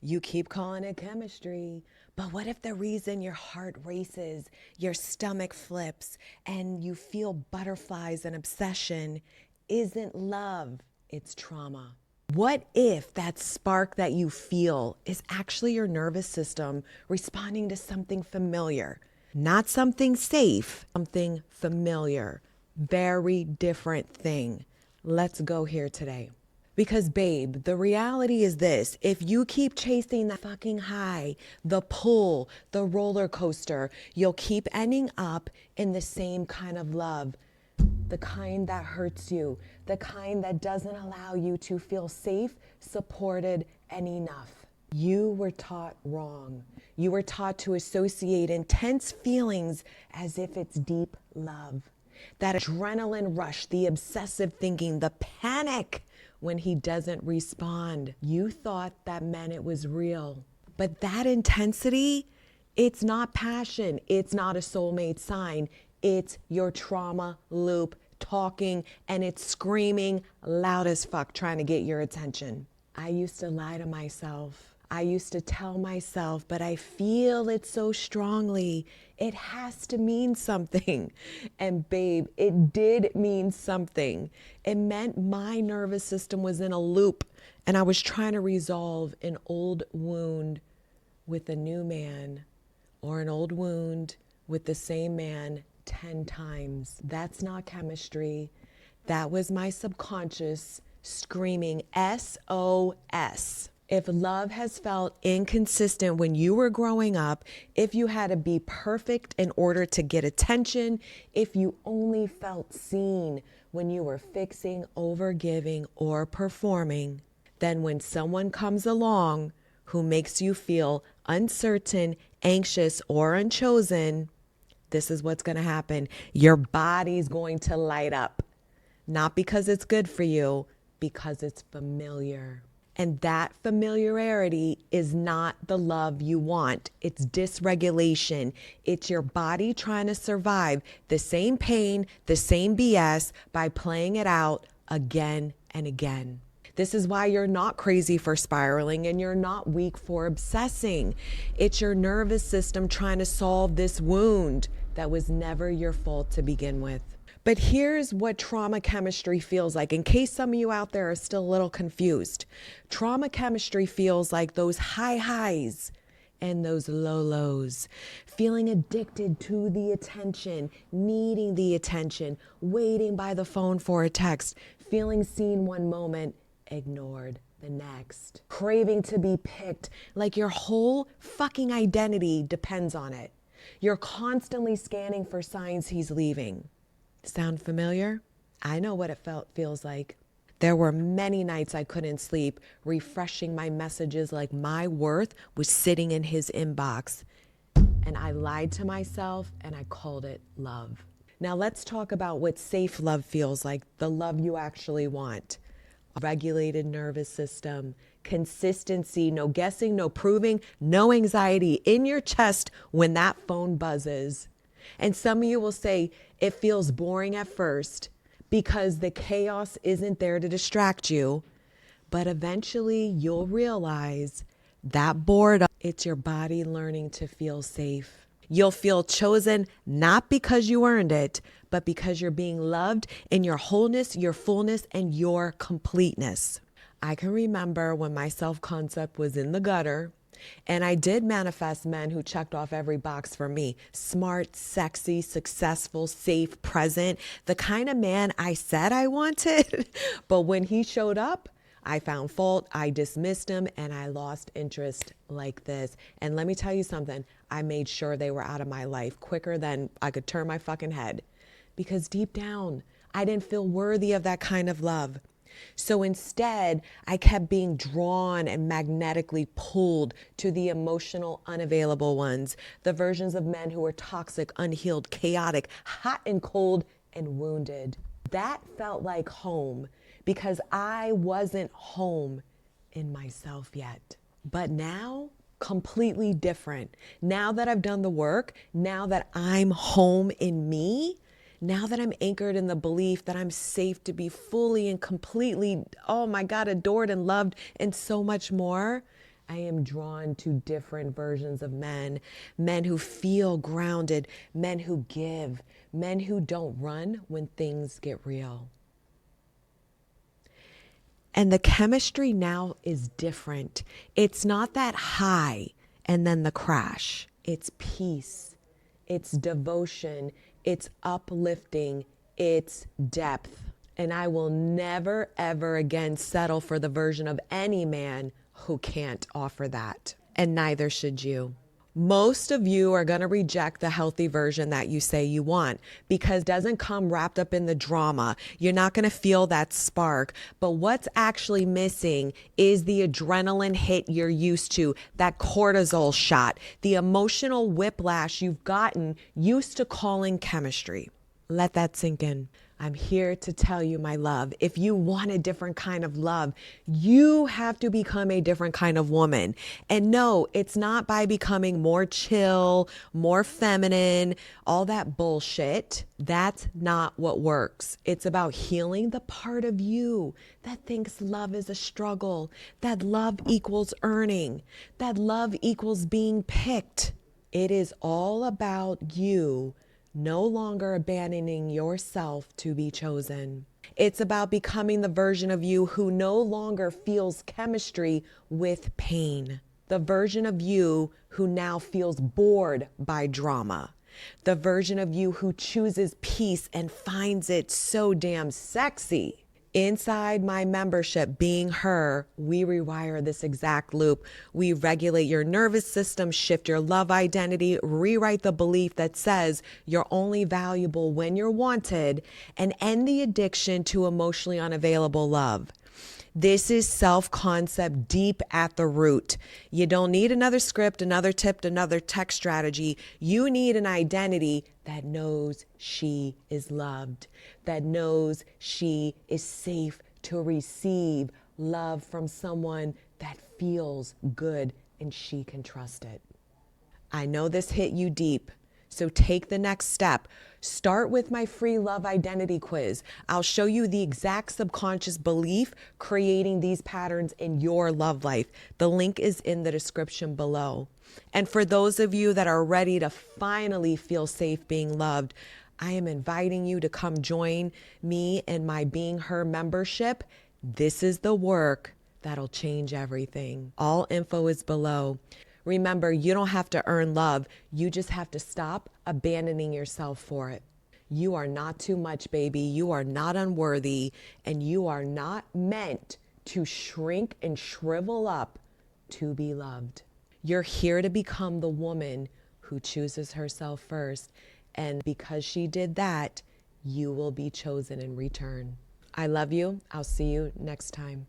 You keep calling it chemistry, but what if the reason your heart races, your stomach flips, and you feel butterflies and obsession isn't love, it's trauma? What if that spark that you feel is actually your nervous system responding to something familiar? Not something safe, something familiar. Very different thing. Let's go here today. Because, babe, the reality is this: if you keep chasing that fucking high, the pull, the roller coaster, you'll keep ending up in the same kind of love. The kind that hurts you, the kind that doesn't allow you to feel safe, supported, and enough. You were taught wrong. You were taught to associate intense feelings as if it's deep love. That adrenaline rush, the obsessive thinking, the panic when he doesn't respond. You thought that meant it was real. But that intensity, it's not passion. It's not a soulmate sign. It's your trauma loop talking, and it's screaming loud as fuck trying to get your attention. I used to lie to myself. I used to tell myself, but I feel it so strongly. It has to mean something. And babe, it did mean something. It meant my nervous system was in a loop and I was trying to resolve an old wound with a new man, or an old wound with the same man 10 times. That's not chemistry. That was my subconscious screaming SOS. If love has felt inconsistent when you were growing up, if you had to be perfect in order to get attention, if you only felt seen when you were fixing, overgiving, or performing, then when someone comes along who makes you feel uncertain, anxious, or unchosen, this is what's going to happen. Your body's going to light up. Not because it's good for you, because it's familiar. And that familiarity is not the love you want. It's dysregulation. It's your body trying to survive the same pain, the same BS by playing it out again and again. This is why you're not crazy for spiraling and you're not weak for obsessing. It's your nervous system trying to solve this wound that was never your fault to begin with. But here's what trauma chemistry feels like, in case some of you out there are still a little confused. Trauma chemistry feels like those high highs and those low lows. Feeling addicted to the attention, needing the attention, waiting by the phone for a text, feeling seen one moment, ignored the next. Craving to be picked, like your whole fucking identity depends on it. You're constantly scanning for signs he's leaving. Sound familiar? I know what it feels like. There were many nights I couldn't sleep, refreshing my messages like my worth was sitting in his inbox. And I lied to myself and I called it love. Now let's talk about what safe love feels like, the love you actually want. A regulated nervous system, consistency, no guessing, no proving, no anxiety in your chest when that phone buzzes. And some of you will say it feels boring at first because the chaos isn't there to distract you. But eventually you'll realize that boredom, it's your body learning to feel safe. You'll feel chosen not because you earned it, but because you're being loved in your wholeness, your fullness, and your completeness. I can remember when my self-concept was in the gutter, and I did manifest men who checked off every box for me. Smart, sexy, successful, safe, present. The kind of man I said I wanted. But when he showed up, I found fault, I dismissed him, and I lost interest like this. And let me tell you something. I made sure they were out of my life quicker than I could turn my fucking head. Because deep down, I didn't feel worthy of that kind of love. So instead, I kept being drawn and magnetically pulled to the emotional, unavailable ones, the versions of men who were toxic, unhealed, chaotic, hot and cold, and wounded. That felt like home because I wasn't home in myself yet. But now, completely different. Now that I've done the work, now that I'm home in me, now that I'm anchored in the belief that I'm safe to be fully and completely, oh my God, adored and loved and so much more, I am drawn to different versions of men, men who feel grounded, men who give, men who don't run when things get real. And the chemistry now is different. It's not that high and then the crash. It's peace, it's devotion, it's uplifting, it's depth. And I will never, ever again settle for the version of any man who can't offer that. And neither should you. Most of you are going to reject the healthy version that you say you want because it doesn't come wrapped up in the drama. You're not going to feel that spark. But what's actually missing is the adrenaline hit you're used to, that cortisol shot, the emotional whiplash you've gotten used to calling chemistry. Let that sink in. I'm here to tell you, my love, if you want a different kind of love, you have to become a different kind of woman. And no, it's not by becoming more chill, more feminine, all that bullshit. That's not what works. It's about healing the part of you that thinks love is a struggle, that love equals earning, that love equals being picked. It is all about you no longer abandoning yourself to be chosen. It's about becoming the version of you who no longer feels chemistry with pain. The version of you who now feels bored by drama. The version of you who chooses peace and finds it so damn sexy. Inside my membership, Being Her, we rewire this exact loop. We regulate your nervous system, shift your love identity, rewrite the belief that says you're only valuable when you're wanted, and end the addiction to emotionally unavailable love. This is self-concept deep at the root. You don't need another script, another tip, another tech strategy. You need an identity that knows she is loved, that knows she is safe to receive love from someone that feels good and she can trust it. I know this hit you deep. So take the next step. Start with my free love identity quiz. I'll show you the exact subconscious belief creating these patterns in your love life. The link is in the description below. And for those of you that are ready to finally feel safe being loved, I am inviting you to come join me in my Being Her membership. This is the work that'll change everything. All info is below. Remember, you don't have to earn love. You just have to stop abandoning yourself for it. You are not too much, baby. You are not unworthy, and you are not meant to shrink and shrivel up to be loved. You're here to become the woman who chooses herself first, and because she did that, you will be chosen in return. I love you. I'll see you next time.